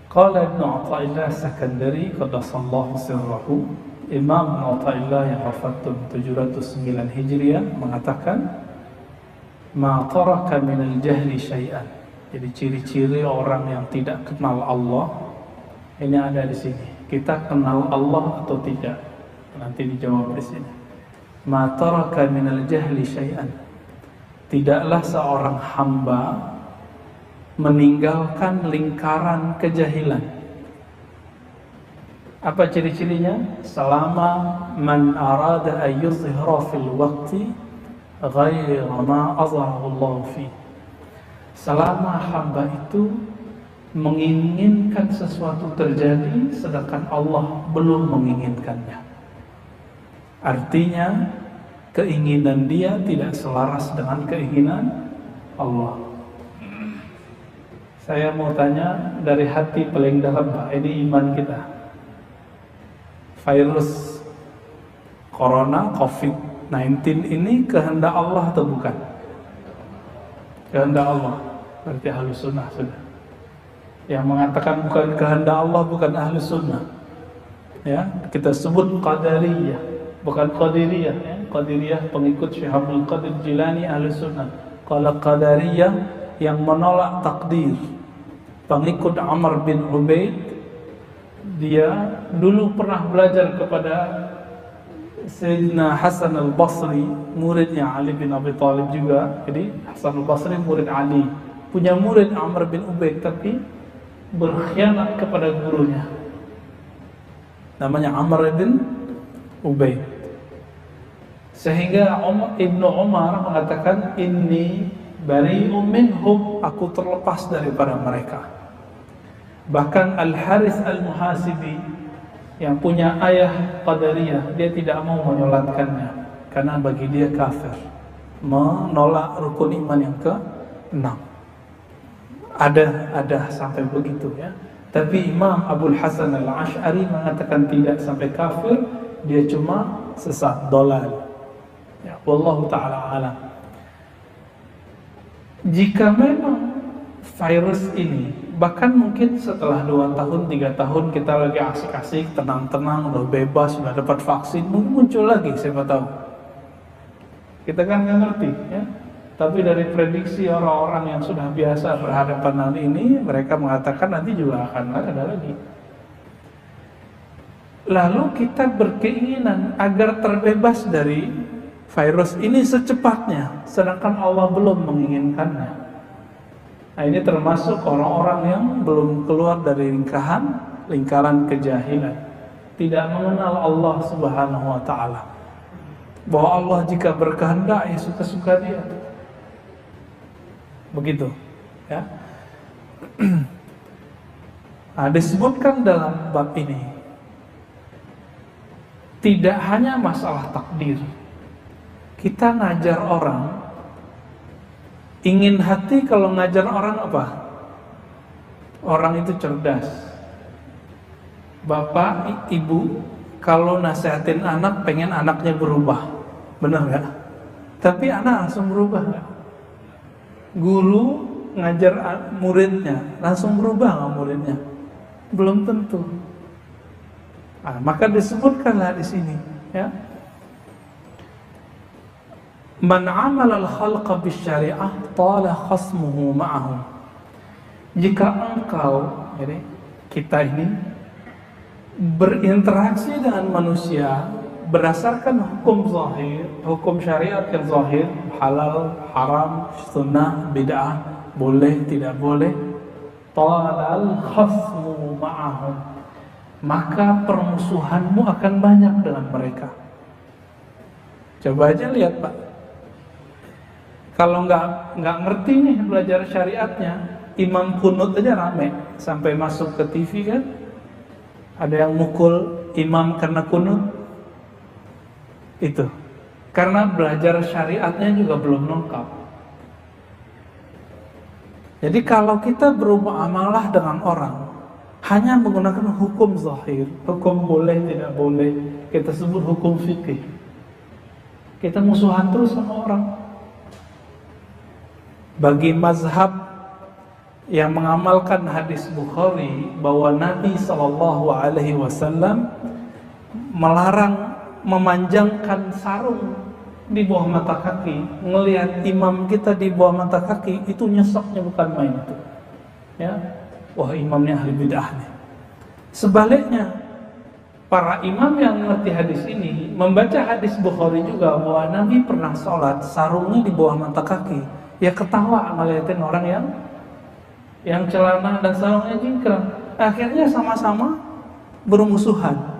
Qala Ibnu Athaillah Sakandari qaddasallahu sirrahu, Imam Ibnu Athaillah yang wafat tahun 709 Hijriah mengatakan, ma taraka minal jahli syai'an. Jadi ciri-ciri orang yang tidak kenal Allah ini ada di sini. Kita kenal Allah atau tidak? Nanti dijawab di sini. Ma taraka minal jahli syai'an. Tidaklah seorang hamba meninggalkan lingkaran kejahilan. Apa ciri-cirinya? Selama man arada an yuzhira fil waqti ghayra ma azharahu Allah fi. Selama hamba itu menginginkan sesuatu terjadi sedangkan Allah belum menginginkannya. Artinya keinginan dia tidak selaras dengan keinginan Allah. Saya mau tanya dari hati paling dalam, Pak, ini iman kita. Virus Corona, COVID-19 ini kehendak Allah atau bukan? Kehendak Allah. Berarti Ahlus Sunnah sudah. Yang mengatakan bukan kehendak Allah bukan Ahlus Sunnah. Ya, kita sebut Qadariyah, bukan Qadiriyah. Ya. Qadiriyah pengikut Syekh Abdul Qadir Jilani, Ahlus Sunnah. Kalau Qadariyah yang menolak takdir, pengikut Amr bin Ubaid, dia dulu pernah belajar kepada Sayyidina Hasan al-Basri, muridnya Ali bin Abi Thalib juga. Jadi Hasan al-Basri murid Ali, punya murid Amr bin Ubaid, tapi berkhianat kepada gurunya, namanya Amr bin Ubaid. Sehingga Ibnu Umar mengatakan, inni bari'um minhum, aku terlepas daripada mereka. Bahkan Al-Haris Al-Muhasibi yang punya ayah Qadariyah, dia tidak mau menyolatkannya karena bagi dia kafir, menolak rukun iman yang ke-6. Ada sampai begitu ya. Tapi Imam Abul Hasan Al-Ash'ari mengatakan tidak sampai kafir, dia cuma sesat, dolal. Ya, wallahu ta'ala alam. Jika memang virus ini, bahkan mungkin setelah 2 tahun, 3 tahun kita lagi asik-asik, tenang-tenang, udah bebas, udah dapat vaksin, mungkin muncul lagi, siapa tahu. Kita kan nggak ngerti ya. Tapi dari prediksi orang-orang yang sudah biasa berhadapan dengan ini, mereka mengatakan nanti juga akan ada lagi. Lalu kita berkeinginan agar terbebas dari virus ini secepatnya, sedangkan Allah belum menginginkannya. Nah, ini termasuk orang-orang yang belum keluar dari lingkaran kejahilan, tidak mengenal Allah Subhanahu wa ta'ala, bahwa Allah jika berkehendak ya suka-suka dia. Begitu ya. Nah, disebutkan dalam bab ini tidak hanya masalah takdir. Kita ngajar orang, ingin hati kalau ngajar orang apa? Orang itu cerdas. Bapak, ibu kalau nasihatin anak pengen anaknya berubah, benar nggak? Tapi anak langsung berubah nggak? Guru ngajar muridnya langsung berubah nggak muridnya? Belum tentu. Nah, maka disebutkanlah di sini, ya. Man amala al-khalqa bisyari'ah tala khasmuhu ma'ahum. Jika engkau, jadi kita ini berinteraksi dengan manusia berdasarkan hukum zahir, hukum syariat yang zahir, halal, haram, sunnah, bid'ah, boleh, tidak boleh, talal khasmu ma'ahum, maka permusuhanmu akan banyak dengan mereka. Coba aja lihat, Pak. Kalau nggak ngerti nih belajar syariatnya, imam kunut aja rame sampai masuk ke TV kan. Ada yang mukul imam karena kunut. Itu karena belajar syariatnya juga belum lengkap. Jadi kalau kita bermuamalah dengan orang hanya menggunakan hukum zahir, hukum boleh tidak boleh, kita sebut hukum fikih, kita musuhan terus sama orang. Bagi mazhab yang mengamalkan hadis Bukhari bahwa Nabi SAW melarang memanjangkan sarung di bawah mata kaki. Ngelihat imam kita di bawah mata kaki itu nyeseknya bukan main itu. Ya, wah imamnya ahli bid'ah nih. Sebaliknya, para imam yang mengerti hadis ini membaca hadis Bukhari juga bahwa Nabi pernah sholat sarungnya di bawah mata kaki. Ya ketawa ngeliatin orang yang celana dan sarungnya jingkrang. Akhirnya sama-sama bermusuhan.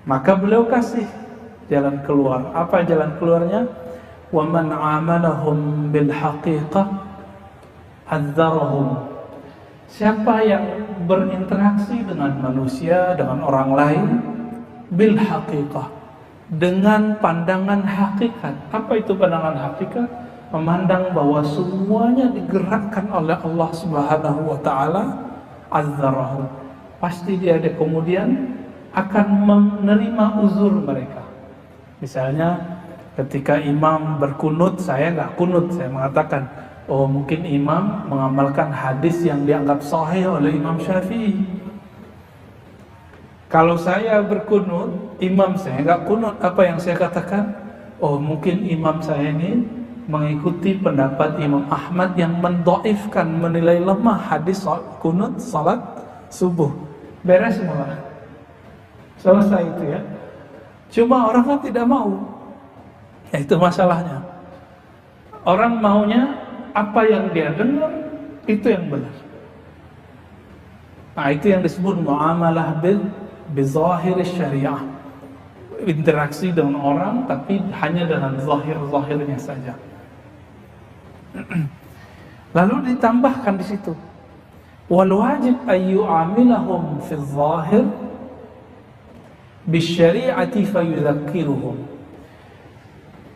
Maka beliau kasih jalan keluar. Apa jalan keluarnya? Wa man amalahum bil haqiqah hadzarahum. Siapa yang berinteraksi dengan manusia, dengan orang lain bil haqiqah, dengan pandangan hakikat. Apa itu pandangan hakikat? Memandang bahwa semuanya digerakkan oleh Allah Subhanahu wa taala, azzarahum. Pasti dia ada kemudian akan menerima uzur mereka. Misalnya ketika imam berkunut, saya nggak kunut, saya mengatakan, oh mungkin imam mengamalkan hadis yang dianggap sahih oleh Imam Syafi'i. Kalau saya berkunut, imam saya nggak kunut, apa yang saya katakan? Oh mungkin imam saya ini mengikuti pendapat Imam Ahmad yang mendoifkan, menilai lemah hadis kunut salat subuh. Beres semua. Selesai itu ya. Cuma orang kan tidak mau. Ya, itu masalahnya. Orang maunya apa yang dia dengar itu yang benar. Nah, itu yang disebut muamalah bizahir syariah. Interaksi dengan orang tapi hanya dengan zahir-zahirnya saja. Lalu ditambahkan di situ, wal wajib ayu amilahum fi zahir bisyari'ati fayudzakiruhum.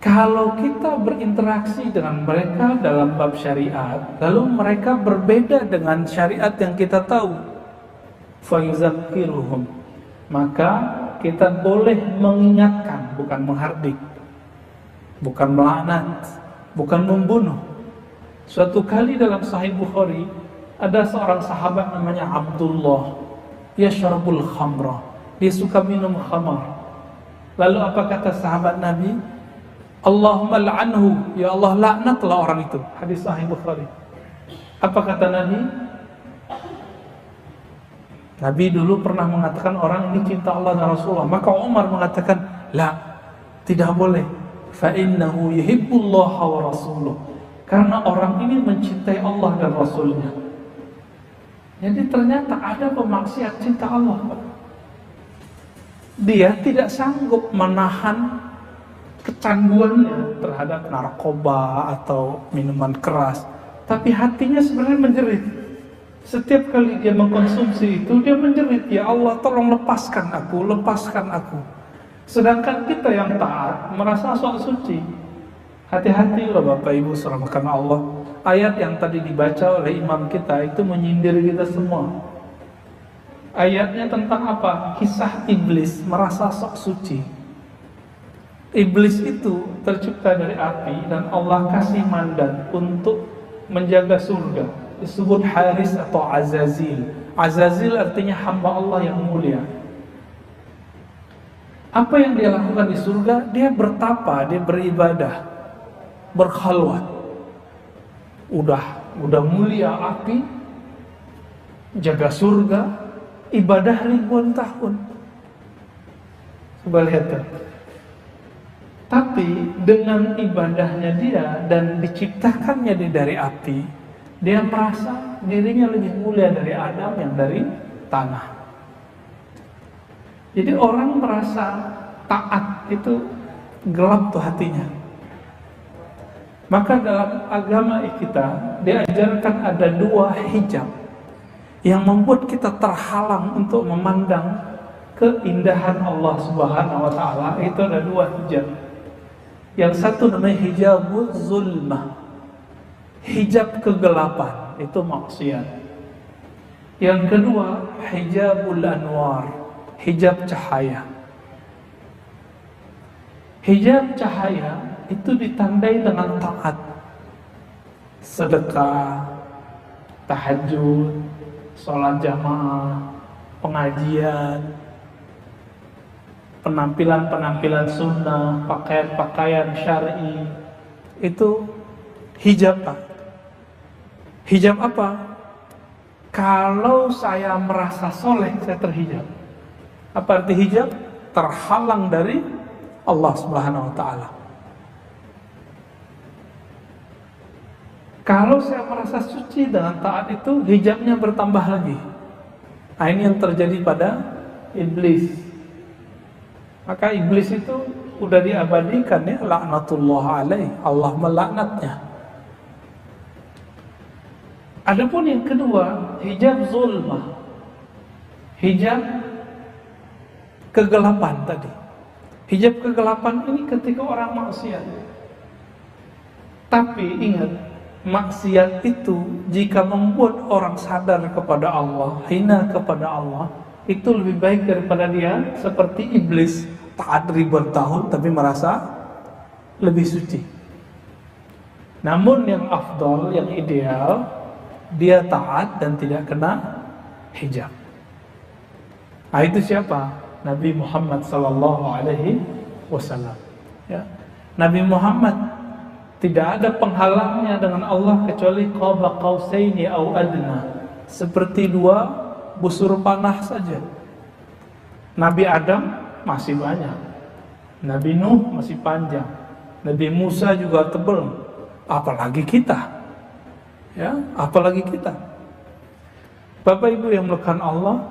Kalau kita berinteraksi dengan mereka dalam bab syariat, lalu mereka berbeda dengan syariat yang kita tahu, fayudzakiruhum, maka kita boleh mengingatkan, bukan menghardik, bukan melaknat, bukan membunuh. Suatu kali dalam Sahih Bukhari ada seorang sahabat namanya Abdullah, yashrabul khamra, dia suka minum khamar. Lalu apa kata sahabat Nabi? Allahumma la'anhu, ya Allah laknatlah orang itu. Hadis Sahih Bukhari. Apa kata Nabi? Nabi dulu pernah mengatakan orang ini cinta Allah dan Rasulullah. Maka Umar mengatakan, la, tidak boleh. Fa innahu yuhibbullaha wa rasuluh. Karena orang ini mencintai Allah dan Rasulnya. Jadi ternyata ada pemaksiat cinta Allah. Dia tidak sanggup menahan kecanduannya terhadap narkoba atau minuman keras, tapi hatinya sebenarnya menjerit. Setiap kali dia mengkonsumsi itu, dia menjerit, ya Allah tolong lepaskan aku, lepaskan aku. Sedangkan kita yang taat merasa sok suci. Hati-hati loh Bapak Ibu serahkan Allah. Ayat yang tadi dibaca oleh imam kita itu menyindir kita semua. Ayatnya tentang apa? Kisah iblis merasa sok suci. Iblis itu tercipta dari api dan Allah kasih mandat untuk menjaga surga. Disebut Haris atau Azazil. Azazil artinya hamba Allah yang mulia. Apa yang dia lakukan di surga? Dia bertapa, dia beribadah, berkhalwat. Udah mulia api, jaga surga, ibadah ribuan tahun. Coba lihat tuh. Tapi dengan ibadahnya dia dan diciptakannya dia dari api, dia merasa dirinya lebih mulia dari Adam yang dari tanah. Jadi orang merasa taat itu gelap tuh hatinya. Maka dalam agama kita diajarkan ada dua hijab yang membuat kita terhalang untuk memandang keindahan Allah Subhanahu wa taala. Itu ada dua hijab. Yang satu namanya hijabul zulmah, hijab kegelapan, itu maksiat. Yang kedua hijabul anwar, hijab cahaya. Hijab cahaya itu ditandai dengan taat, sedekah, tahajud, sholat jamaah, pengajian, penampilan sunnah, pakaian syar'i, itu hijab Pak. Hijab apa? Kalau saya merasa soleh, saya terhijab. Apa arti hijab? Terhalang dari Allah Subhanahu wa Ta'ala. Kalau saya merasa suci dengan taat itu, hijabnya bertambah lagi. Nah, ini yang terjadi pada iblis. Maka iblis itu udah diabadikan ya, laknatullah alaih, Allah melaknatnya. Adapun yang kedua, hijab zulmah, hijab kegelapan tadi. Hijab kegelapan ini ketika orang maksiat. Tapi ingat, maksiat itu jika membuat orang sadar kepada Allah, hina kepada Allah, itu lebih baik daripada dia seperti iblis, taat ribuan tahun tapi merasa lebih suci. Namun yang afdal, yang ideal, dia taat dan tidak kena hijab. Nah, itu siapa? Nabi Muhammad sallallahu alaihi wasallam. Ya. Nabi Muhammad tidak ada penghalangnya dengan Allah kecuali qaba qausaini au adna, seperti dua busur panah saja. Nabi Adam masih banyak, Nabi Nuh masih panjang, Nabi Musa juga tebal, apalagi kita. Ya, apalagi kita. Bapak Ibu yang melakukan Allah,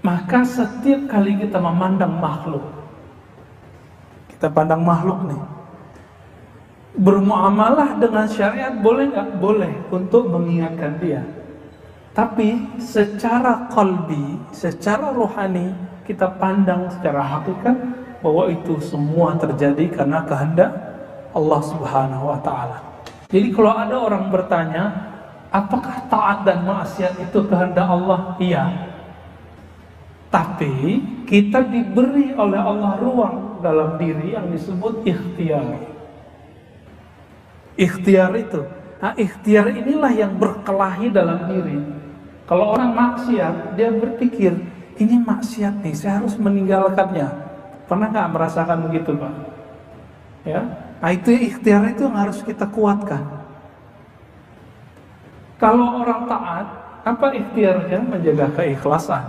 maka setiap kali kita memandang makhluk, kita pandang makhluk nih, bermuamalah dengan syariat boleh nggak? Boleh, untuk mengingatkan dia. Tapi secara qalbi, secara rohani, kita pandang secara hakikat bahwa itu semua terjadi karena kehendak Allah Subhanahu wa Ta'ala. Jadi kalau ada orang bertanya, apakah taat dan maksiat itu kehendak Allah? Iya. Tapi kita diberi oleh Allah ruang dalam diri yang disebut ikhtiar. Ikhtiar itu, nah ikhtiar inilah yang berkelahi dalam diri. Kalau orang maksiat, dia berpikir, ini maksiat nih, saya harus meninggalkannya. Pernah nggak merasakan begitu, Pak? Ya, nah itu ikhtiar itu yang harus kita kuatkan. Kalau orang taat, apa ikhtiarnya? Menjaga keikhlasan.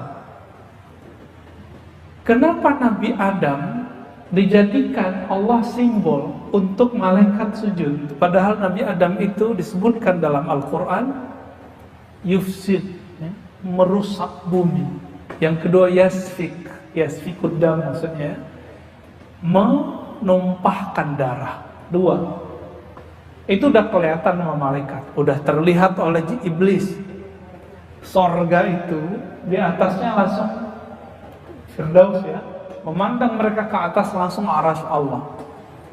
Kenapa Nabi Adam dijadikan Allah simbol untuk malaikat sujud? Padahal Nabi Adam itu disebutkan dalam Al-Quran yufsid, ya, merusak bumi. Yang kedua yasfikud dam, maksudnya menumpahkan darah. Dua, itu udah kelihatan sama malaikat, udah terlihat oleh iblis. Sorga itu di atasnya langsung Firdaus, ya, memandang mereka ke atas langsung arasy Allah.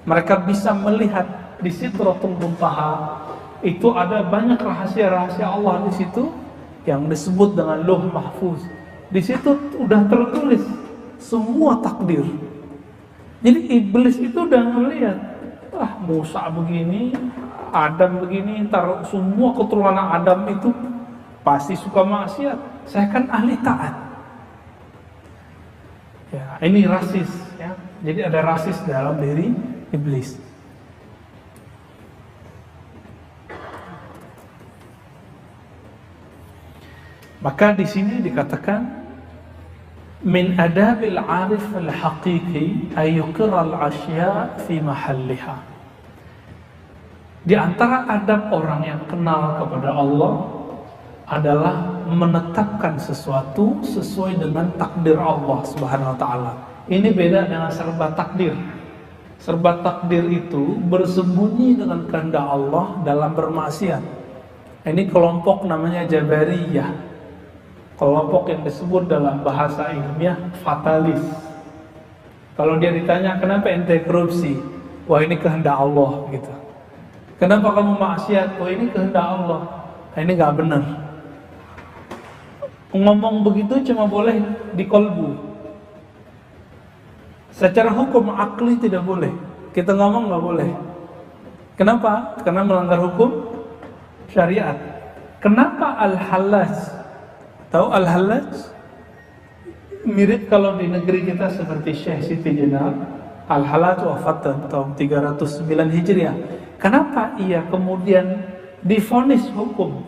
Mereka bisa melihat di Sidratul Muntaha itu ada banyak rahasia-rahasia Allah di situ yang disebut dengan Lauh Mahfuz. Di situ udah tertulis semua takdir. Jadi iblis itu udah melihat, Musa begini, Adam begini, ntar semua keturunan Adam itu pasti suka maksiat. Saya kan ahli taat. Ya, ini rasis, ya. Jadi ada rasis dalam diri iblis. Maka di sini dikatakan min adabil arif al-haqiqi ayyuqir al-asya fi mahalliha. Di antara adab orang yang kenal kepada Allah adalah menetapkan sesuatu sesuai dengan takdir Allah Subhanahu wa Ta'ala. Ini beda dengan serba takdir. Serba takdir itu bersembunyi dengan kehendak Allah dalam bermaksiat. Ini kelompok namanya Jabariyah. Kelompok yang disebut dalam bahasa ilmiah fatalis. Kalau dia ditanya kenapa ente korupsi, wah ini kehendak Allah gitu. Kenapa kamu maksiat, wah ini kehendak Allah. Nah, ini nggak benar. Ngomong begitu cuma boleh di kolbu. Secara hukum akli tidak boleh. Kita ngomong nggak boleh. Kenapa? Karena melanggar hukum syariat. Kenapa Al-Hallaj? Tahu Al-Hallaj? Mirip kalau di negeri kita seperti Syekh Siti Jenar. Al-Hallaj wafat tahun 309 Hijriah. Kenapa ia kemudian divonis hukum?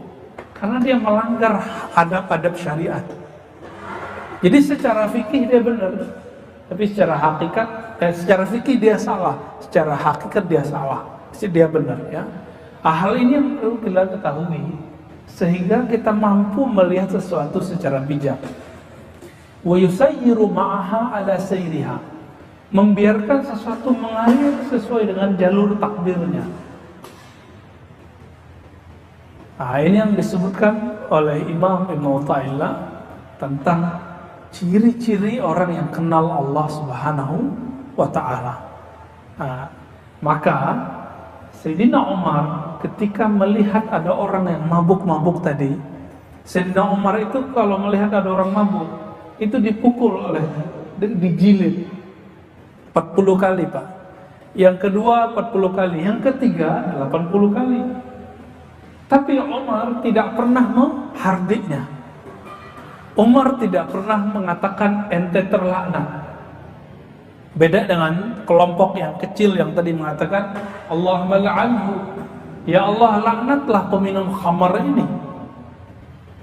Karena dia melanggar adab-adab syariat. Jadi secara fikih dia benar, tapi secara hakikat, secara fikih dia salah, secara hakikat dia salah, dia benar ya. Hal ini yang perlu kita ketahui sehingga kita mampu melihat sesuatu secara bijak. Wa yusayyiru ma'aha ala sayriha, membiarkan sesuatu mengalir sesuai dengan jalur takdirnya. Nah, ini yang disebutkan oleh Imam Ibnu Athaillah tentang ciri-ciri orang yang kenal Allah Subhanahu wa ta'ala. Nah, maka Sayyidina Umar ketika melihat ada orang yang mabuk-mabuk tadi, Sayyidina Umar itu kalau melihat ada orang mabuk itu dipukul dijilid 40 kali Pak. Yang kedua 40 kali, yang ketiga 80 kali. Tapi Umar tidak pernah menghardiknya. Umar tidak pernah mengatakan ente terlaknat. Beda dengan kelompok yang kecil yang tadi mengatakan Allahumma la'anhu, ya Allah laknatlah peminum khamar ini.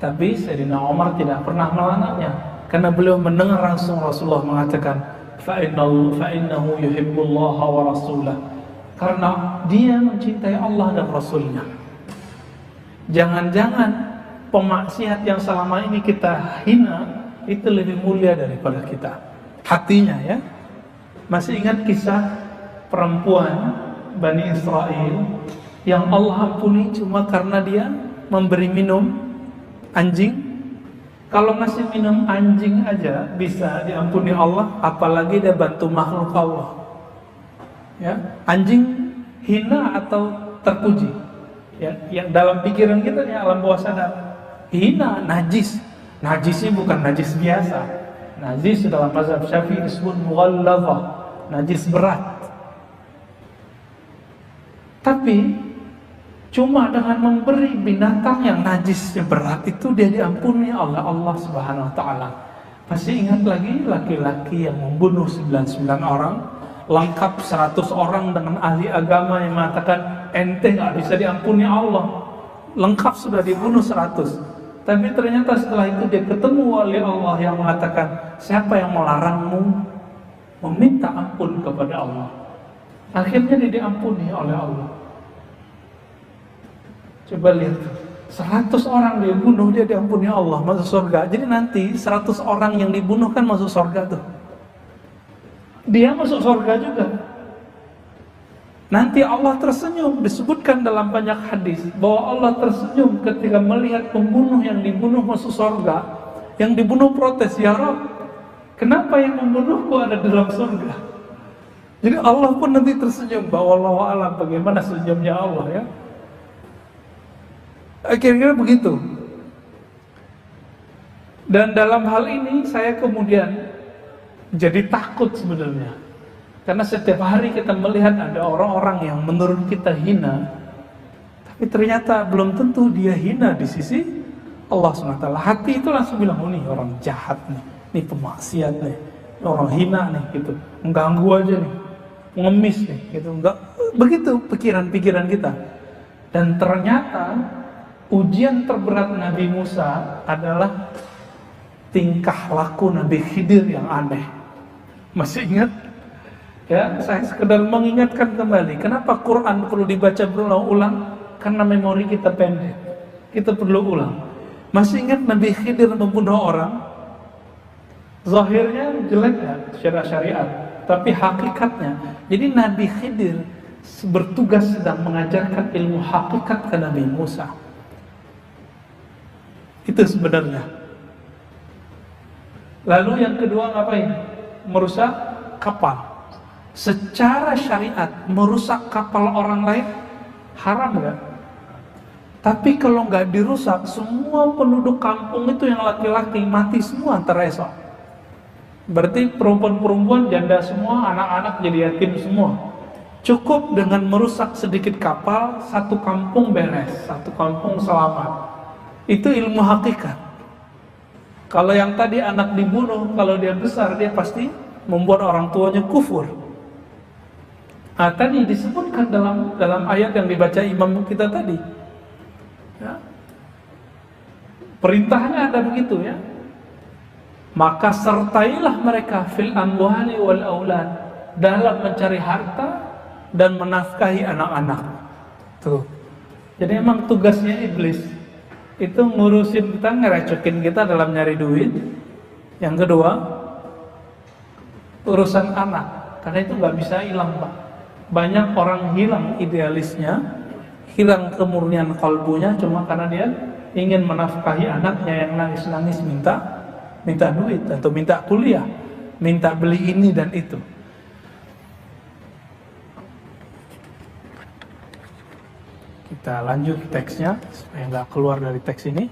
Tapi Sayyidina Umar tidak pernah melaknatnya karena beliau mendengar langsung Rasulullah mengatakan fa'innahu yuhibbullaha wa rasulah, karena dia mencintai Allah dan Rasulnya. Jangan-jangan pemaksiat yang selama ini kita hina itu lebih mulia daripada kita hatinya ya. Masih ingat kisah perempuan Bani Israel yang Allah ampuni cuma karena dia memberi minum anjing? Kalau ngasih minum anjing aja bisa diampuni Allah, apalagi dia bantu makhluk Allah ya. Anjing hina atau terpuji ya, yang dalam pikiran kita nih, alam bawah sadar, hina, najis. Najisnya bukan najis biasa. Najis dalam mazhab Syafi'i disebut mughallazah, najis berat. Tapi cuma dengan memberi binatang yang najisnya berat itu dia diampuni oleh Allah Subhanahu wa taala. Masih ingat lagi laki-laki yang membunuh 99 orang, lengkap 100 orang dengan ahli agama yang mengatakan ente nggak bisa diampuni Allah. Lengkap sudah dibunuh 100. Tapi ternyata setelah itu dia ketemu wali Allah yang mengatakan, siapa yang melarangmu meminta ampun kepada Allah? Akhirnya dia diampuni oleh Allah. Coba lihat, 100 orang dia bunuh, dia diampuni Allah, masuk surga. Jadi nanti 100 orang yang dibunuh kan masuk surga tuh. Dia masuk surga juga. Nanti Allah tersenyum, disebutkan dalam banyak hadis bahwa Allah tersenyum ketika melihat pembunuh yang dibunuh masuk surga. Yang dibunuh protes, ya Rabb, kenapa yang membunuhku ada dalam surga? Jadi Allah pun nanti tersenyum, bahwa Allah alam bagaimana senyumnya Allah ya. Kira-kira begitu. Dan dalam hal ini saya kemudian jadi takut sebenarnya. Karena setiap hari kita melihat ada orang-orang yang menurut kita hina, tapi ternyata belum tentu dia hina di sisi Allah SWT. Hati itu langsung bilang, oh nih orang jahat nih, nih pemaksiat nih, orang hina nih gitu, mengganggu aja nih, ngemis nih gitu. Enggak begitu pikiran-pikiran kita. Dan ternyata ujian terberat Nabi Musa adalah tingkah laku Nabi Khidir yang aneh. Masih ingat? Ya, saya sekedar mengingatkan kembali, kenapa Quran perlu dibaca berulang-ulang? Karena memori kita pendek, kita perlu ulang. Masih ingat Nabi Khidir membunuh orang? Zahirnya jelek ya, secara syariat, tapi hakikatnya, jadi Nabi Khidir bertugas sedang mengajarkan ilmu hakikat ke Nabi Musa. Itu sebenarnya. Lalu yang kedua ngapain? Merusak kapal. Secara syariat merusak kapal orang lain haram nggak? Tapi kalau nggak dirusak, semua penduduk kampung itu yang laki-laki mati semua antara esok. Berarti perempuan-perempuan janda semua, anak-anak jadi yatim semua. Cukup dengan merusak sedikit kapal, satu kampung beres, satu kampung selamat. Itu ilmu hakikat. Kalau yang tadi anak dibunuh, kalau dia besar dia pasti membuat orang tuanya kufur. Tadi disebutkan dalam ayat yang dibaca imam kita tadi. Ya. Perintahnya ada begitu ya. Maka sertailah mereka fil amwali wal aulad, dalam mencari harta dan menafkahi anak-anak. Tuh. Jadi emang tugasnya iblis itu ngurusin kita, ngerecokin kita dalam nyari duit. Yang kedua, urusan anak, karena itu nggak bisa hilang, Pak. Banyak orang hilang idealisnya, hilang kemurnian kalbunya cuma karena dia ingin menafkahi anaknya yang nangis-nangis minta duit atau minta kuliah, minta beli ini dan itu. Kita lanjut teksnya supaya nggak keluar dari teks ini.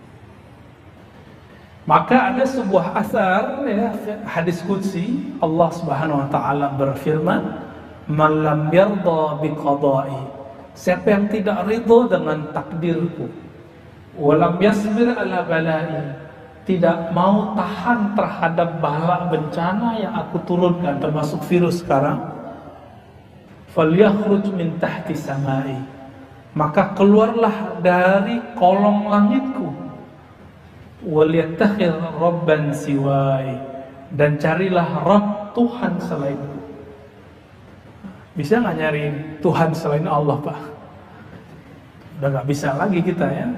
Maka ada sebuah asar ya, hadis qudsi, Allah Subhanahu wa taala berfirman, "Man lam yarda biqada'i." Siapa yang tidak ridho dengan takdirku, wa lam yasbir ala bala'i, tidak mau tahan terhadap bala bencana yang aku turunkan termasuk virus sekarang, falyakhruj min tahti samai, maka keluarlah dari kolong langitku, waliyattakhir rabban siwai, dan carilah Rabb Tuhan selainku. Bisa nggak nyari Tuhan selain Allah, Pak? Udah nggak bisa lagi kita ya.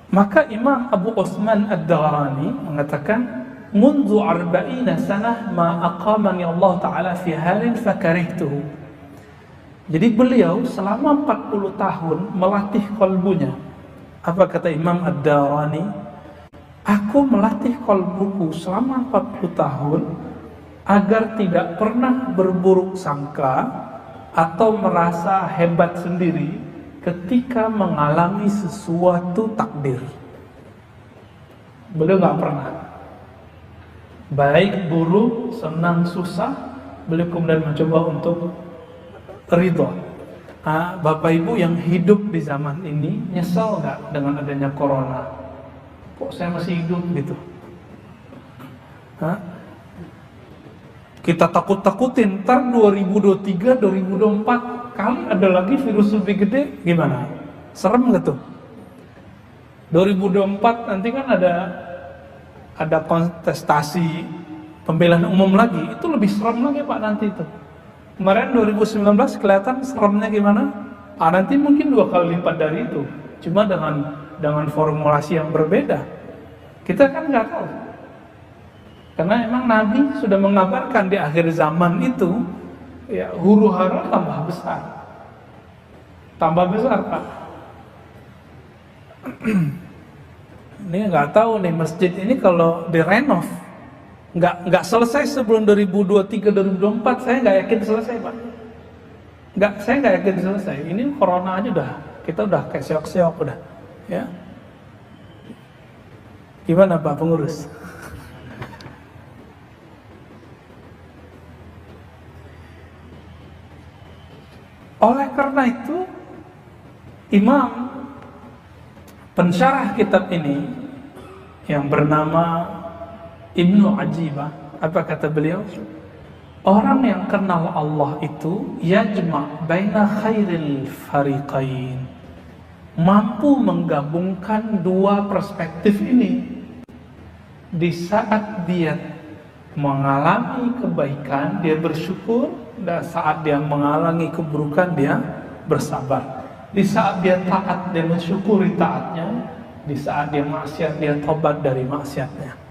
Maka Imam Abu Utsman Ad-Darani mengatakan, "Mundu 40 sanah ma aqamani Allah Ta'ala fi halin fakarihtuhu." Jadi beliau selama 40 tahun melatih kalbunya. Apa kata Imam Ad-Darani? Aku melatih kalbuku selama 40 tahun agar tidak pernah berburuk sangka atau merasa hebat sendiri ketika mengalami sesuatu takdir. Beliau nggak pernah. Baik buruk, senang, susah, beliau kemudian mencoba untuk ridho. Bapak Ibu yang hidup di zaman ini nyesel nggak dengan adanya corona? Kok saya masih hidup gitu? Kita takut-takutin, ntar 2023, 2024 kali ada lagi virus lebih gede, gimana? Serem gak tuh? 2024 nanti kan ada kontestasi pemilihan umum lagi, itu lebih serem lagi Pak nanti itu. Kemarin 2019 kelihatan seremnya gimana? Nanti mungkin 2 kali lipat dari itu, cuma dengan formulasi yang berbeda. Kita kan nggak tahu. Karena emang Nabi sudah mengabarkan di akhir zaman itu ya huru hara tambah besar. Tambah besar, Pak. Ini nggak tahu nih masjid ini kalau direnov nggak selesai sebelum 2023 2024, saya nggak yakin selesai, Pak. Saya nggak yakin selesai. Ini corona aja kita udah kayak seok-seok udah, ya. Gimana Pak pengurus? Oleh karena itu, Imam pensyarah kitab ini yang bernama Ibnu Ajibah, apa kata beliau? Orang yang kenal Allah itu yajma' baina khairil fariqain, mampu menggabungkan dua perspektif ini. Di saat dia mengalami kebaikan, dia bersyukur, dan saat dia mengalami keburukan, dia bersabar. Di saat dia taat, dia mensyukuri taatnya. Di saat dia maksiat, dia tobat dari maksiatnya.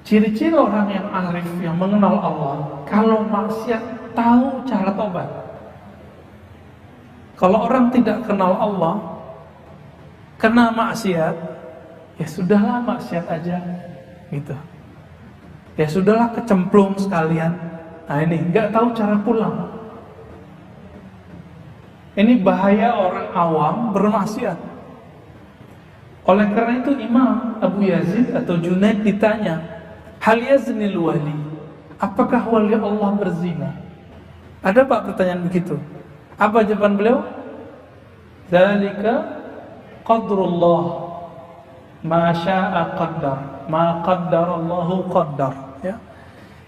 Ciri-ciri orang yang arif, yang mengenal Allah, kalau maksiat tahu cara tobat. Kalau orang tidak kenal Allah, kena maksiat, ya sudahlah maksiat aja, gitu. Ya sudahlah kecemplung sekalian. Nah ini nggak tahu cara pulang. Ini bahaya orang awam bermaksiat. Oleh karena itu Imam Abu Yazid atau Junaid ditanya, hal yaznil wali, apakah wali Allah berzina? Ada Pak pertanyaan begitu? Apa jawaban beliau? Dzalika qadrullah ma syaa qaddar, ma qaddarallahu qaddar, ya.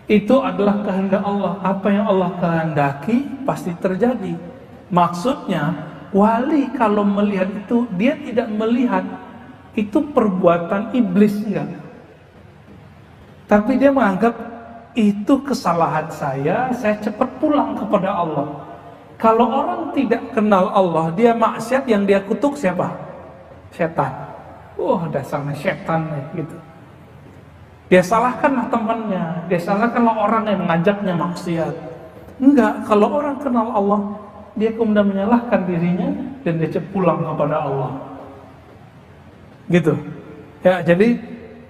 Itu adalah kehendak Allah. Apa yang Allah kehendaki pasti terjadi. Maksudnya wali kalau melihat itu, dia tidak melihat itu perbuatan iblis, enggak. Tapi dia menganggap itu kesalahan saya cepat pulang kepada Allah. Kalau orang tidak kenal Allah, dia maksiat, yang dia kutuk siapa? Setan. Wah, dasarnya setan nih, gitu. Dia salahkanlah temannya, dia salahkanlah orang yang mengajaknya maksiat. Enggak, kalau orang kenal Allah, dia kemudian menyalahkan dirinya dan dia cepat pulang kepada Allah. Gitu. Ya, jadi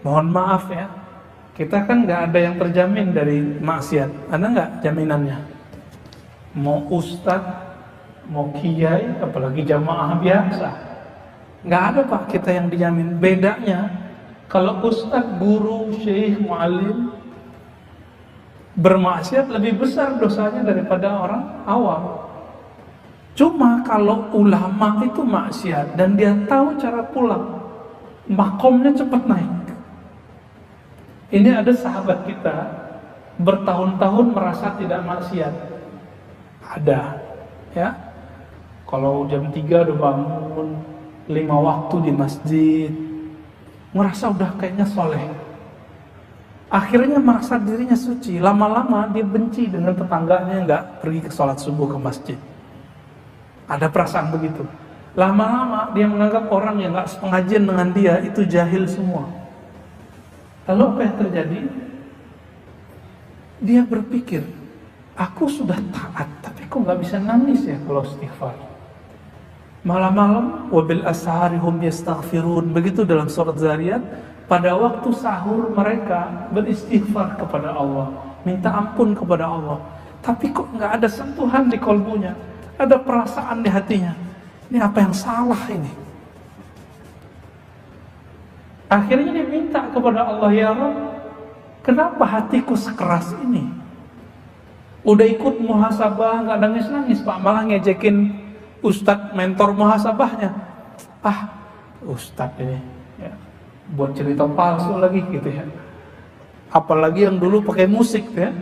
mohon maaf ya. Kita kan nggak ada yang terjamin dari maksiat. Ada nggak jaminannya? Mau ustadz, mau kiai, apalagi jamaah biasa, nggak ada Pak kita yang dijamin. Bedanya kalau ustadz, guru, syekh, muallim bermaksiat lebih besar dosanya daripada orang awam. Cuma kalau ulama itu maksiat dan dia tahu cara pulang, makomnya cepat naik. Ini ada sahabat kita bertahun-tahun merasa tidak maksiat. Ada, ya. Kalau jam 3 udah bangun, 5 waktu di masjid, merasa udah kayaknya soleh. Akhirnya merasa dirinya suci. Lama-lama dia benci dengan tetangganya yang nggak pergi ke sholat subuh ke masjid. Ada perasaan begitu. Lama-lama dia menganggap orang yang nggak sepengajian dengan dia itu jahil semua. Lalu apa yang terjadi? Dia berpikir, aku sudah taat, tapi kok nggak bisa nangis ya kalau istighfar. Malam-malam, wabil ashari hum yastaghfirun. Begitu dalam surat Zariyat, pada waktu sahur mereka beristighfar kepada Allah, minta ampun kepada Allah. Tapi kok nggak ada sentuhan di kolbunya, ada perasaan di hatinya. Ini apa yang salah ini? Akhirnya dia minta kepada Allah, ya Rabb, kenapa hatiku sekeras ini? Udah ikut muhasabah, nggak nangis-nangis Pak, malah ngejekin ustadz mentor muhasabahnya. Ustadz ini ya, buat cerita palsu lagi gitu ya. Apalagi yang dulu pakai musik ya,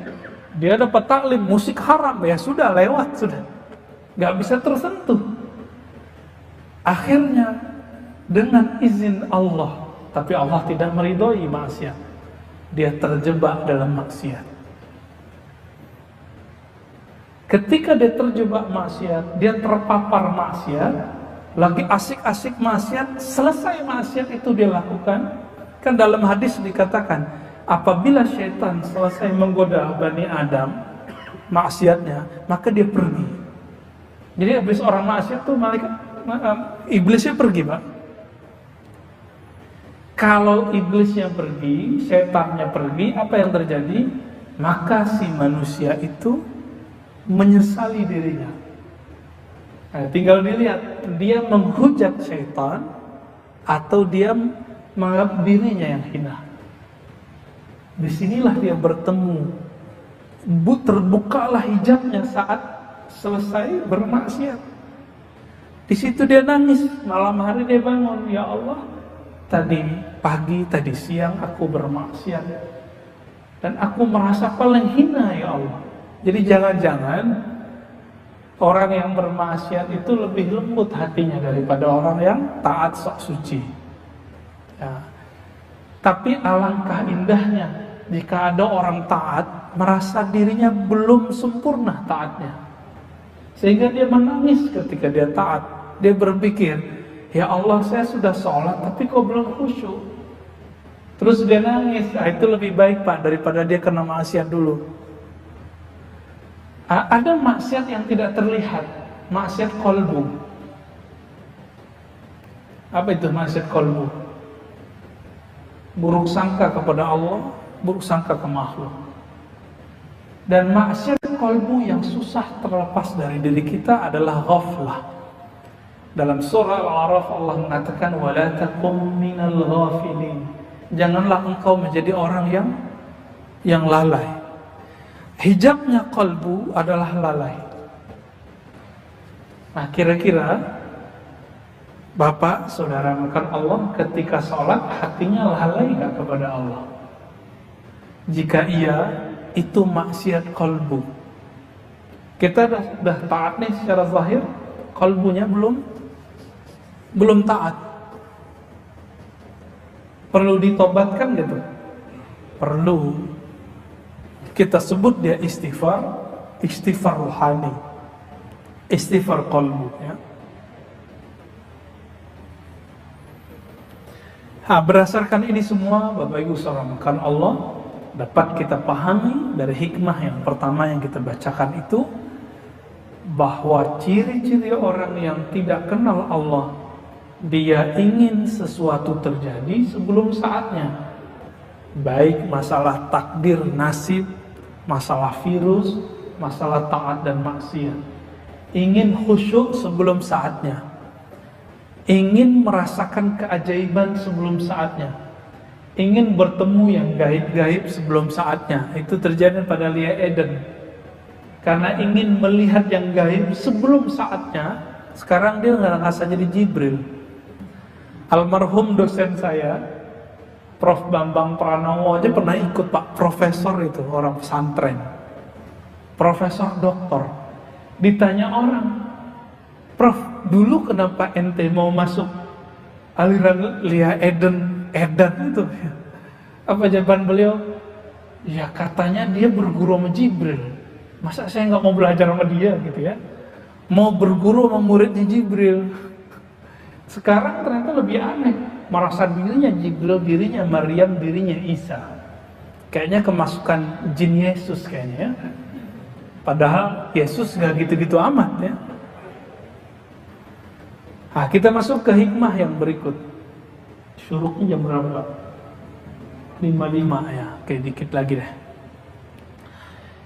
dia dapat taklim musik haram, ya sudah lewat, sudah nggak bisa tersentuh. Akhirnya dengan izin Allah, tapi Allah tidak meridhoi maksiat, dia terjebak dalam maksiat. Ketika dia terjebak maksiat, dia terpapar maksiat, lagi asik-asik maksiat, selesai maksiat itu dia lakukan. Kan dalam hadis dikatakan, apabila syaitan selesai menggoda Bani Adam maksiatnya, maka dia pergi. Jadi habis orang maksiat tuh iblisnya pergi Pak. Kalau iblisnya pergi, setannya pergi, apa yang terjadi? Maka si manusia itu menyesali dirinya. Nah, tinggal dilihat, dia menghujat setan atau dia menganggap dirinya yang hina. Disinilah dia bertemu, terbukalah hijabnya saat selesai bermaksiat. Di situ dia nangis, malam hari dia bangun, ya Allah, tadi pagi, tadi siang aku bermaksiat dan aku merasa paling hina ya Allah. Jadi jangan-jangan orang yang bermaksiat itu lebih lembut hatinya daripada orang yang taat sok suci ya. Tapi alangkah indahnya jika ada orang taat merasa dirinya belum sempurna taatnya, sehingga dia menangis ketika dia taat. Dia berpikir, ya Allah, saya sudah sholat tapi kok belum khusyuk. Terus dia nangis. Itu lebih baik Pak daripada dia kena maksiat dulu. Ada maksiat yang tidak terlihat, maksiat qalbu. Apa itu maksiat qalbu? Buruk sangka kepada Allah, buruk sangka ke makhluk. Dan maksiat qalbu yang susah terlepas dari diri kita adalah ghaflah. Dalam surah Al-A'raf Allah mengatakan, wala takum minal ghafilin. Janganlah engkau menjadi orang yang lalai. Hijabnya qalbu adalah lalai. Nah, kira-kira Bapak, saudara makan Allah ketika sholat hatinya lalai gak kepada Allah? Jika iya, itu maksiat kolbu. Kita dah taat nih secara zahir, kolbunya belum taat. Perlu ditobatkan gitu? Perlu. Kita sebut dia istighfar rohani, istighfar kolbu, ya. Berdasarkan ini semua, Bapak Ibu saudara makan Allah, dapat kita pahami dari hikmah yang pertama yang kita bacakan itu, bahwa ciri-ciri orang yang tidak kenal Allah, dia ingin sesuatu terjadi sebelum saatnya. Baik masalah takdir, nasib, masalah virus, masalah taat dan maksiat. Ingin khusyuk sebelum saatnya. Ingin merasakan keajaiban sebelum saatnya. Ingin bertemu yang gaib-gaib sebelum saatnya. Itu terjadi pada Lia Eden. Karena ingin melihat yang gaib sebelum saatnya, sekarang dia ngerasa jadi Jibril. Almarhum dosen saya, Prof. Bambang Pranowo aja pernah ikut, Pak. Profesor itu, orang pesantren. Profesor doktor. Ditanya orang, Prof, dulu kenapa ente mau masuk aliran Lia Eden itu? Apa jawaban beliau? Ya katanya dia berguru sama Jibril. Masa saya nggak mau belajar sama dia gitu ya? Mau berguru sama muridnya Jibril. Sekarang ternyata lebih aneh. Merasa dirinya Jibril, dirinya Maryam, dirinya Isa. Kayaknya kemasukan jin Yesus kayaknya ya. Padahal Yesus nggak gitu-gitu amat ya. Kita masuk ke hikmah yang berikut. Syuruknya jam berapa? 5.5 ya, oke dikit lagi deh.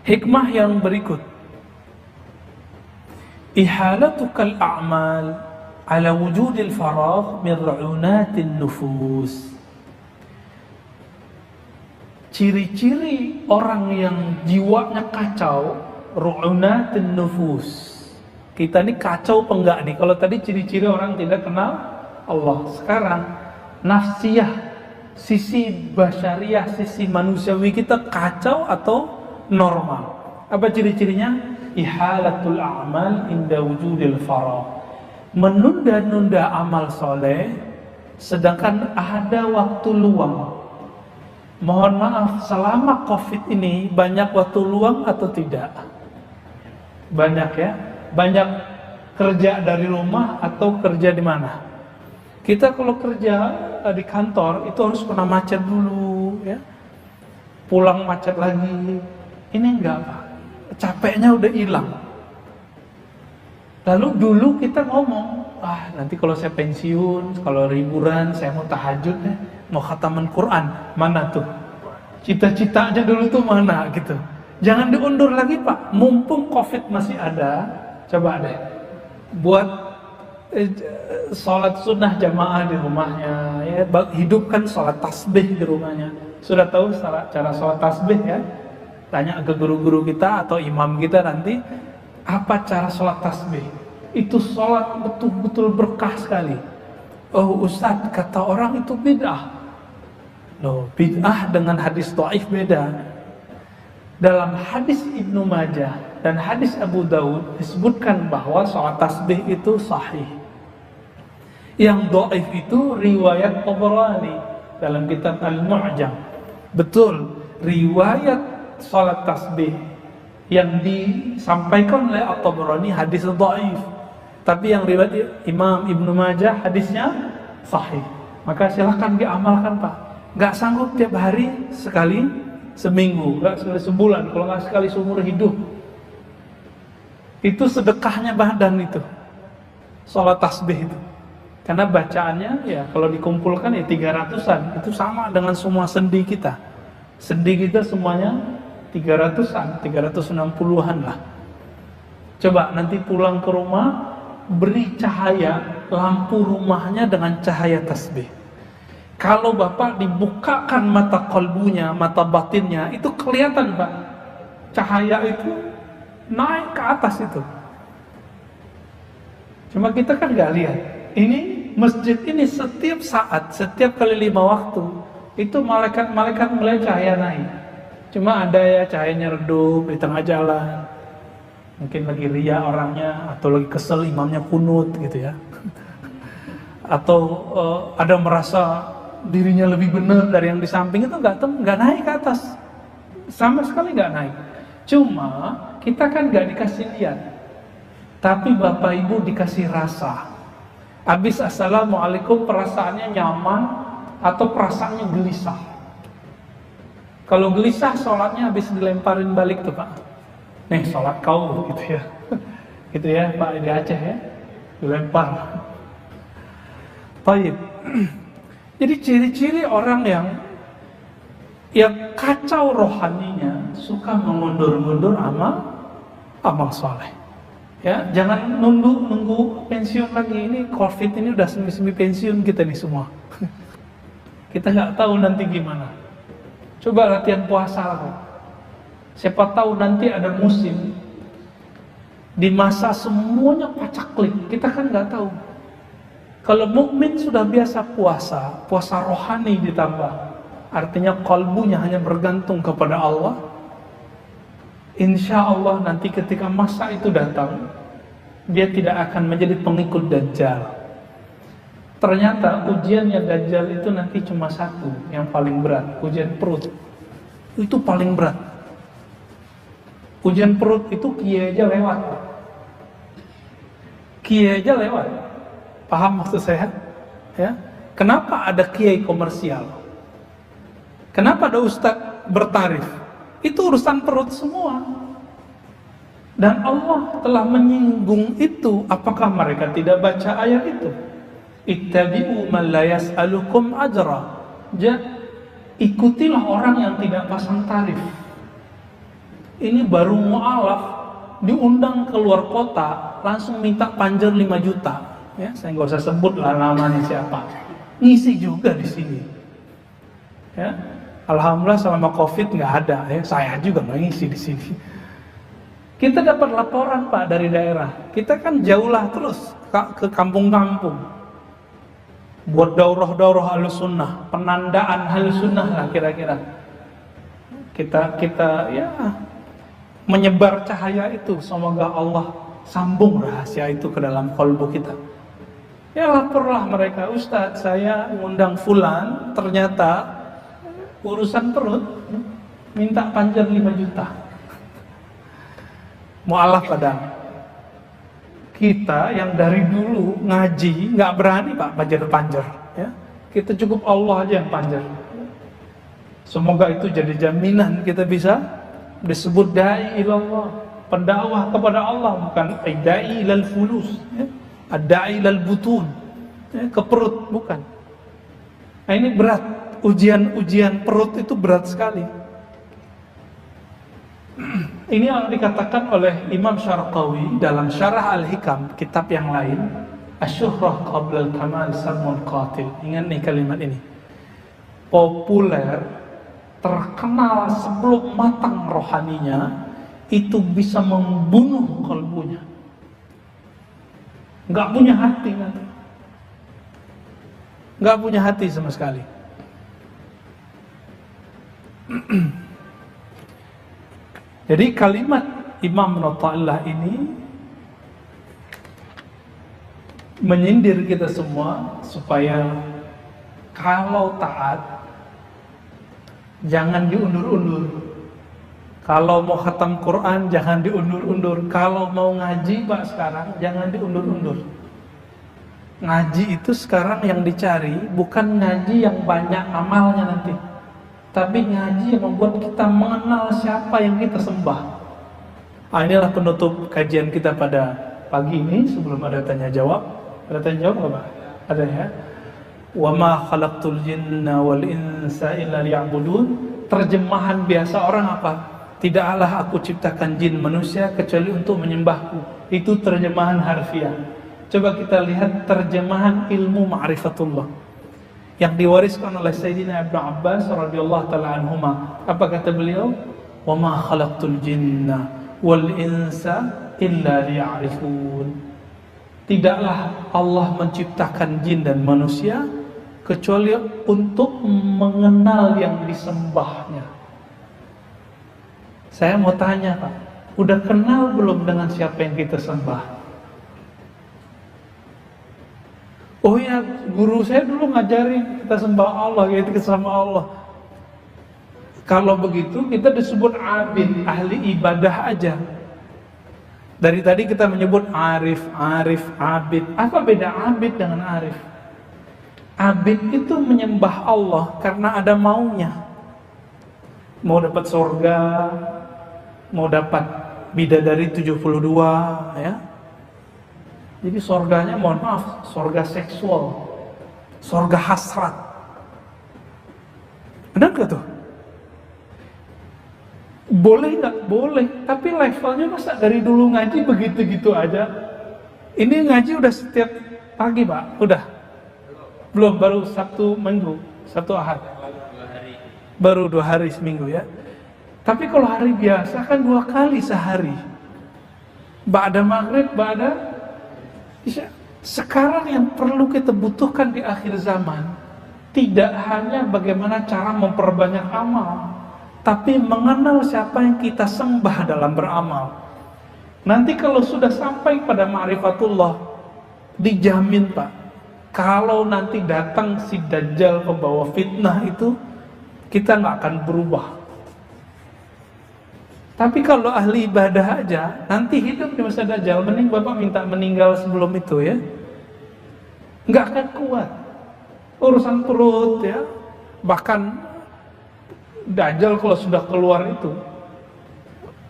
Hikmah yang berikut. Ihalatukal a'mal ala wujudil faragh min ru'unatin nufus. Ciri-ciri orang yang jiwanya kacau, ru'unatin nufus. Kita ini kacau apa enggak nih? Kalau tadi ciri-ciri orang tidak kenal Allah, sekarang nafsiyah, sisi basyariah, sisi manusiawi kita kacau atau normal? Apa ciri-cirinya? Ihalatul a'mal inda wujudil faragh. Menunda-nunda amal soleh sedangkan ada waktu luang. Mohon maaf, selama COVID ini banyak waktu luang atau tidak? Banyak ya. Banyak kerja dari rumah atau kerja di mana? Kita kalau kerja di kantor itu harus kena macet dulu ya. Pulang macet lagi. Ini enggak, Pak. Capeknya udah hilang. Lalu dulu kita ngomong, nanti kalau saya pensiun, kalau liburan, saya mau tahajud deh, mau khataman Quran. Mana tuh? Cita-citanya dulu tuh mana gitu. Jangan diundur lagi, Pak. Mumpung COVID masih ada, coba deh buat sholat sunnah jamaah di rumahnya ya, hidupkan sholat tasbih di rumahnya. Sudah tahu cara sholat tasbih ya? Tanya ke guru-guru kita atau imam kita nanti, apa cara sholat tasbih? Itu sholat betul-betul berkah sekali. Oh Ustadz, kata orang itu bid'ah. Loh, bid'ah dengan hadis dhaif beda. Dalam hadis Ibnu Majah dan hadis Abu Daud disebutkan bahwa sholat tasbih itu sahih. Yang dhaif itu riwayat Tabrani dalam kitab Al-Mu'jam. Betul, riwayat sholat tasbih yang disampaikan oleh At-Tabrani hadis dhaif. Tapi yang riwayat Imam Ibnu Majah hadisnya sahih. Maka silahkan diamalkan, Pak. Gak sanggup tiap hari sekali seminggu, gak sekali sebulan, kalau gak sekali seumur hidup. Itu sedekahnya badan itu, sholat tasbih itu. Karena bacaannya ya kalau dikumpulkan ya 300-an. Itu sama dengan semua sendi kita. Sendi kita semuanya 300-an, 360-an lah. Coba nanti pulang ke rumah, beri cahaya lampu rumahnya dengan cahaya tasbih. Kalau Bapak dibukakan mata kolbunya, mata batinnya, itu kelihatan, Pak. Cahaya itu naik ke atas itu. Cuma kita kan gak lihat. Ini masjid ini setiap saat, setiap kali 5 waktu itu malaikat mulai cahaya naik. Cuma ada ya cahayanya redup di tengah jalan, mungkin lagi ria orangnya, atau lagi kesel imamnya kunut gitu ya, atau ada merasa dirinya lebih benar dari yang di samping, itu nggak naik ke atas, sama sekali nggak naik. Cuma kita kan nggak dikasih lihat, tapi Bapak Ibu dikasih rasa. Habis assalamualaikum perasaannya nyaman atau perasaannya gelisah. Kalau gelisah sholatnya habis dilemparin balik tuh Pak. Nih sholat kau gitu ya. Gitu ya Pak di Aceh ya. Dilempar. Baik. Jadi ciri-ciri orang yang kacau rohaninya, suka mengundur-mundur amal soleh. Ya, jangan nunggu pensiun lagi. Ini COVID ini udah semi pensiun kita nih semua. Kita nggak tahu nanti gimana. Coba latihan puasa lah. Siapa tahu nanti ada musim di masa semuanya pacaklik. Kita kan nggak tahu. Kalau mukmin sudah biasa puasa rohani ditambah, artinya kalbunya hanya bergantung kepada Allah. Insya Allah nanti ketika masa itu datang, dia tidak akan menjadi pengikut Dajjal. Ternyata ujiannya Dajjal itu nanti cuma satu, yang paling berat, ujian perut. Itu paling berat. Ujian perut itu kiai aja lewat. Kiai aja lewat. Paham maksud saya? Ya. Kenapa ada kiai komersial? Kenapa ada ustadz bertarif? Itu urusan perut semua. Dan Allah telah menyinggung itu. Apakah mereka tidak baca ayat itu? Ittabi'u man la yas'alukum ajra. Ikutilah orang yang tidak pasang tarif. Ini baru mu'alaf, diundang keluar kota, langsung minta panjer 5 juta. Ya, saya nggak usah sebut lah namanya siapa. Ngisi juga di sini. Ya. Alhamdulillah selama COVID nggak ada, ya saya juga nggak ngisi di sini. Kita dapat laporan Pak dari daerah, kita kan jauhlah terus ke kampung-kampung, buat daurah-daurah Ahlussunnah, penandaan Ahlussunnah lah kira-kira. Kita ya menyebar cahaya itu, semoga Allah sambung rahasia itu ke dalam kalbu kita. Ya laporlah mereka, Ustadz saya ngundang fulan, ternyata urusan perut minta panjar 5 juta. Mu'alaf padahal. Kita yang dari dulu ngaji nggak berani Pak panjar-panjar. Ya. Kita cukup Allah aja yang panjar. Semoga itu jadi jaminan kita bisa disebut da'i ilallah, pendakwah kepada Allah, bukan da'i ilal fulus, ya. Da'i ilal butun, ya, ke perut, bukan. Nah, ini berat. Ujian perut itu berat sekali. Ini yang dikatakan oleh Imam Syarqawi dalam Syarah Al-Hikam, kitab yang lain, Asy-Syuhrah qabla al-kamal samul qatil. Ingat nih kalimat ini. Populer, terkenal sebelum matang rohaninya, itu bisa membunuh kalbunya. Nggak punya hati nanti. Nggak punya hati sama sekali. Jadi kalimat Imam Natta'illah ini menyindir kita semua supaya kalau taat jangan diundur-undur. Kalau mau khatam Quran jangan diundur-undur. Kalau mau ngaji Pak sekarang jangan diundur-undur. Ngaji itu sekarang yang dicari bukan ngaji yang banyak amalnya nanti, tapi ngaji yang membuat kita mengenal siapa yang kita sembah. Inilah penutup kajian kita pada pagi ini. Sebelum ada tanya jawab. Ada tanya jawab nggak Pak? Ada ya. Wa ma khalaqtul jinna wal insa illa liya'budun. Terjemahan biasa orang apa? Tidaklah aku ciptakan jin manusia kecuali untuk menyembahku. Itu terjemahan harfiah. Coba kita lihat terjemahan ilmu ma'rifatullah yang diwariskan oleh Sayyidina Ibnu Abbas radhiyallahu taala anhuma. Apa kata beliau? Wa ma khalaqtul jinna wal insa illa liya'rifun. Tidaklah Allah menciptakan jin dan manusia kecuali untuk mengenal yang disembahnya. Saya mau tanya Pak, udah kenal belum dengan siapa yang kita sembah? Oh ya, guru saya dulu ngajarin kita sembah Allah, kita sama Allah. Kalau begitu kita disebut abid, ahli ibadah aja. Dari tadi kita menyebut arif, abid. Apa beda abid dengan arif? Abid itu menyembah Allah karena ada maunya. Mau dapat surga, mau dapat bidadari 72, ya. Jadi surganya, mohon maaf, surga seksual, surga hasrat. Benar gak tuh? Boleh nggak? Boleh, tapi levelnya masa dari dulu ngaji begitu-gitu aja? Ini ngaji udah setiap pagi Pak? Udah? Belum, baru Sabtu Minggu, Sabtu Ahad. Baru 2 hari seminggu ya. Tapi kalau hari biasa kan 2 kali sehari. Ba'da maghrib, ba'da isya. Sekarang yang perlu kita butuhkan di akhir zaman tidak hanya bagaimana cara memperbanyak amal, tapi mengenal siapa yang kita sembah dalam beramal. Nanti kalau sudah sampai pada ma'rifatullah, dijamin Pak, kalau nanti datang si Dajjal pembawa fitnah itu, kita nggak akan berubah. Tapi kalau ahli ibadah aja, nanti hidup di masa Dajjal, mending Bapak minta meninggal sebelum itu ya. Nggak akan kuat. Urusan perut ya, bahkan Dajjal kalau sudah keluar itu,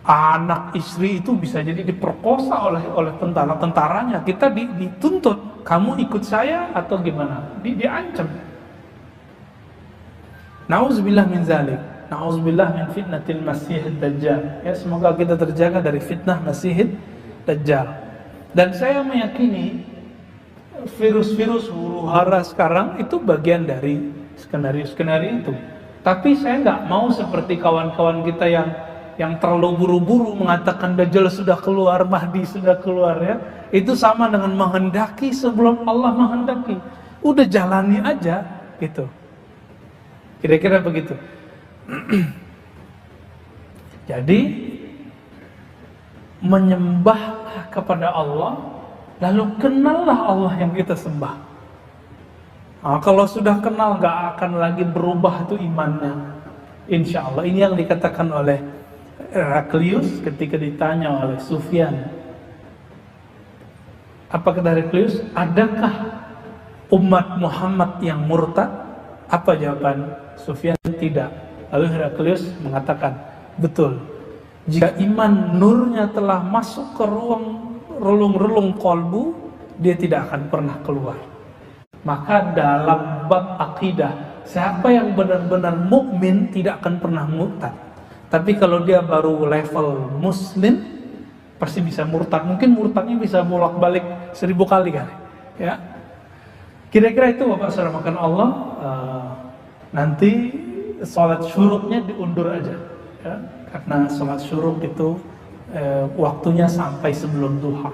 anak istri itu bisa jadi diperkosa oleh tentara-tentaranya. Kita dituntut, kamu ikut saya atau gimana? Diancam. Nauzubillah min zalik. Nauzubillah min fitnatil Masihid Dajjal. Ya, semoga kita terjaga dari fitnah Masihid Dajjal. Dan saya meyakini virus-virus huru-hara sekarang itu bagian dari skenario-skenario itu. Tapi saya nggak mau seperti kawan-kawan kita yang terlalu buru-buru mengatakan Dajjal sudah keluar, Mahdi sudah keluar ya. Itu sama dengan menghendaki sebelum Allah menghendaki. Udah jalani aja gitu. Kira-kira begitu. Jadi menyembah kepada Allah, lalu kenallah Allah yang kita sembah. Nah, kalau sudah kenal gak akan lagi berubah itu imannya, insya Allah. Ini yang dikatakan oleh Heraklius ketika ditanya oleh Sufyan. Apa kata Heraklius? Adakah umat Muhammad yang murtad? Apa jawaban Sufyan? Tidak. Lalu Heraklius mengatakan, betul. Jika iman nurnya telah masuk ke relung-relung kolbu, dia tidak akan pernah keluar. Maka dalam bab akidah, siapa yang benar-benar mukmin tidak akan pernah murtad. Tapi kalau dia baru level muslim, pasti bisa murtad. Mungkin murtadnya bisa bolak-balik 1000 kali kan? Ya. Kira-kira itu Bapak Saudara makan Allah. Nanti sholat syuruknya diundur aja, ya. Karena sholat syuruk itu waktunya sampai sebelum duha.